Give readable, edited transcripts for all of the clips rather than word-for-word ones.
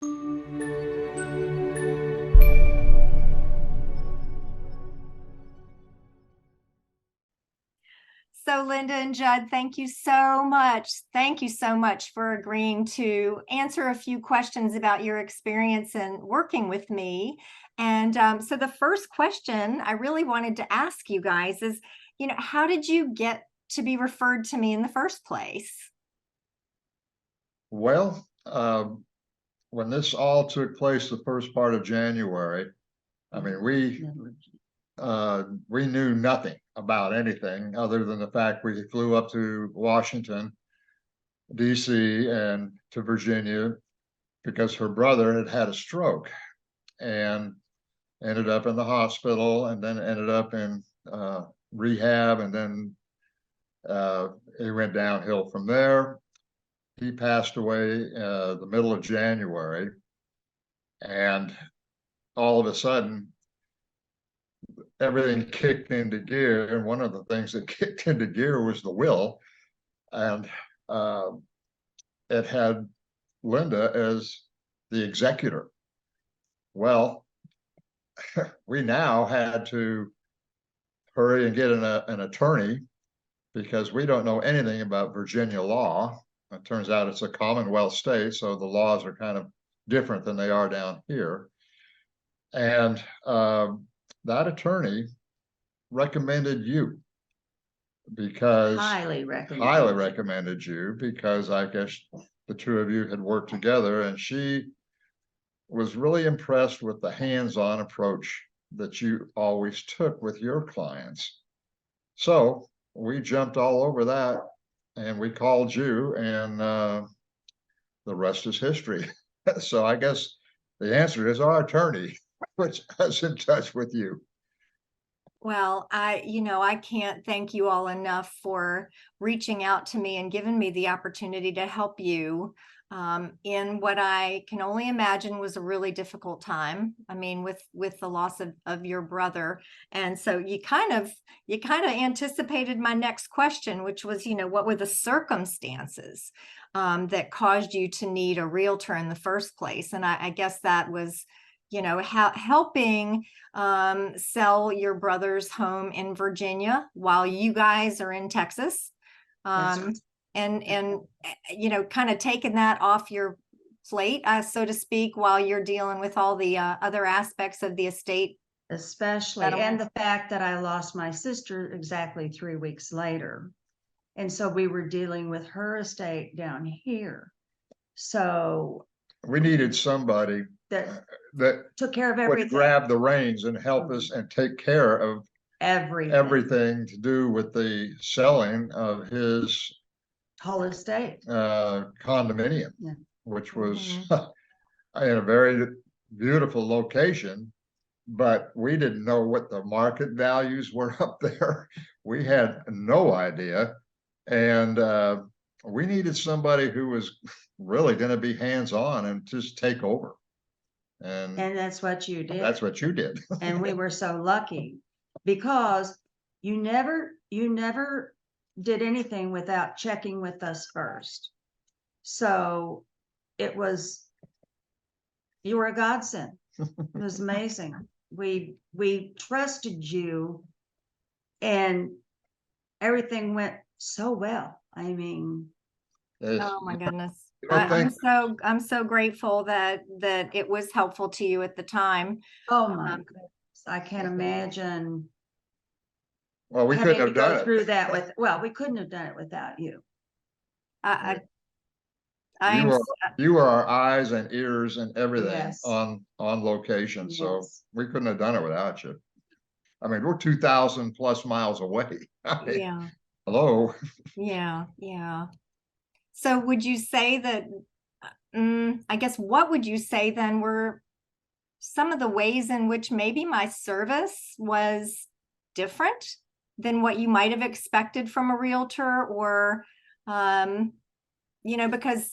So Linda and Judd, thank you so much. Thank you so much for agreeing to answer a few questions about your experience in working with me. And so the first question I really wanted to ask you guys is, how did you get to be referred to me in the first place? Well, when this all took place the first part of January, I mean, we knew nothing about anything other than the fact we flew up to Washington, D.C. and to Virginia because her brother had had a stroke and ended up in the hospital and then ended up in rehab, and then it went downhill from there. He passed away the middle of January, and all of a sudden everything kicked into gear. And one of the things that kicked into gear was the will, and it had Linda as the executor. Well, we now had to hurry and get an attorney because we don't know anything about Virginia law. It turns out it's a Commonwealth state, so the laws are kind of different than they are down here. And that attorney recommended you because highly recommended you because I guess the two of you had worked together, and she was really impressed with the hands-on approach that you always took with your clients. So we jumped all over that and we called you, and the rest is history. So I guess the answer is our attorney, which is in touch with you. Well, I can't thank you all enough for reaching out to me and giving me the opportunity to help you in what I can only imagine was a really difficult time. I mean, with the loss of your brother. And so you kind of anticipated my next question, which was, what were the circumstances that caused you to need a realtor in the first place? And I guess that was, helping sell your brother's home in Virginia while you guys are in Texas. And kind of taking that off your plate, so to speak, while you're dealing with all the other aspects of the estate. Especially, and the fact that I lost my sister exactly 3 weeks later. And so we were dealing with her estate down here. So we needed somebody that took care of would everything. grab the reins and help us and take care of everything to do with the selling of his whole estate condominium, which was in a very beautiful location, but we didn't know what the market values were up there. We had no idea, and we needed somebody who was really going to be hands-on and just take over. And that's what you did. That's what you did. And we were so lucky because you never did anything without checking with us first. So you were a godsend. It was amazing. We trusted you, and everything went so well. I mean, oh my goodness. I'm so grateful that it was helpful to you at the time. Oh my goodness. I can't imagine. Well, we couldn't have done it. We couldn't have done it without you. You were our eyes and ears and everything on location. So we couldn't have done it without you. I mean, we're 2,000 plus miles away. Yeah. Hello. Yeah. So would you say that, I guess, what would you say then were some of the ways in which maybe my service was different than what you might have expected from a realtor, or, because.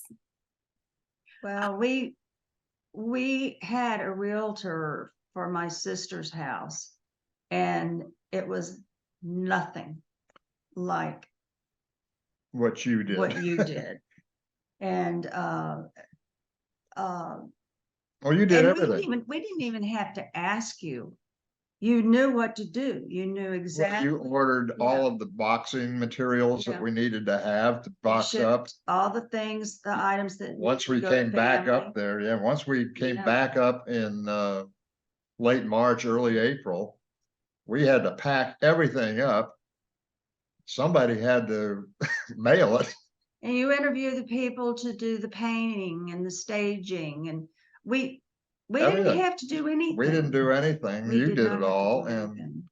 Well, we had a realtor for my sister's house, and it was nothing like what you did. And Oh, you did And everything. we didn't even have to ask you. You knew what to do. You knew Well, exactly. you ordered all of the boxing materials Yeah. that we needed to have to You box shipped up. all the things, the items that. Once we needed to go to came back family. up there, yeah, once we came Yeah. back up in late March, early April, we had to pack everything up. Somebody had to mail it. And you interview the people to do the painting and the staging, and we didn't Everything. have to do anything. We didn't do anything. We You did not it have to all. do And anything.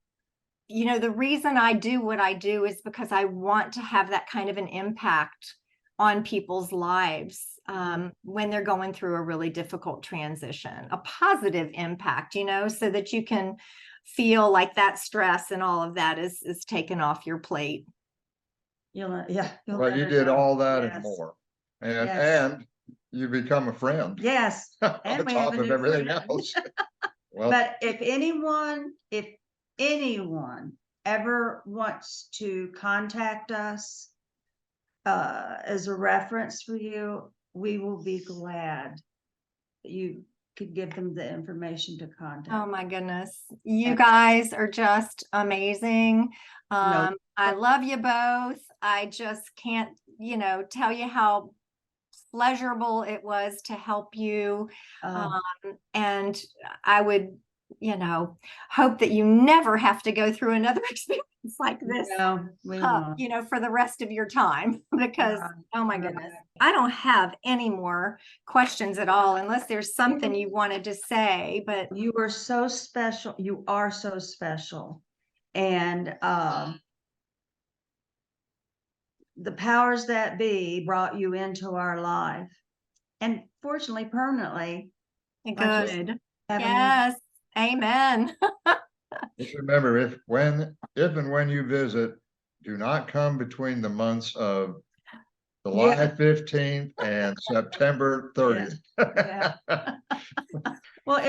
You know, the reason I do what I do is because I want to have that kind of an impact on people's lives when they're going through a really difficult transition, a positive impact, you know, so that you can feel like that stress and all of that is taken off your plate. You'll well, you never did know. all that and Yes. more. And Yes. and you become a friend. Yes. On And we have top a of new everything friend. else. Well, But if anyone ever wants to contact us as a reference for you, we will be glad that you could give them the information to contact. Oh my goodness. You guys are just amazing. No. I love you both. I just can't, you know, tell you how pleasurable it was to help you. And I would, you know, hope that you never have to go through another experience like this, No, we won't. you know, for the rest of your time, because, oh my goodness, I don't have any more questions at all, unless there's something you wanted to say, but You are so special. You are so special. And the powers that be brought you into our life. And fortunately, permanently. by just good. having- Yes. Amen. just remember, if and when you visit, do not come between the months of July 15th and September 30th. Yeah. Well,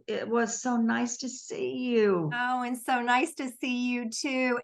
it was so nice to see you. Oh, and so nice to see you too.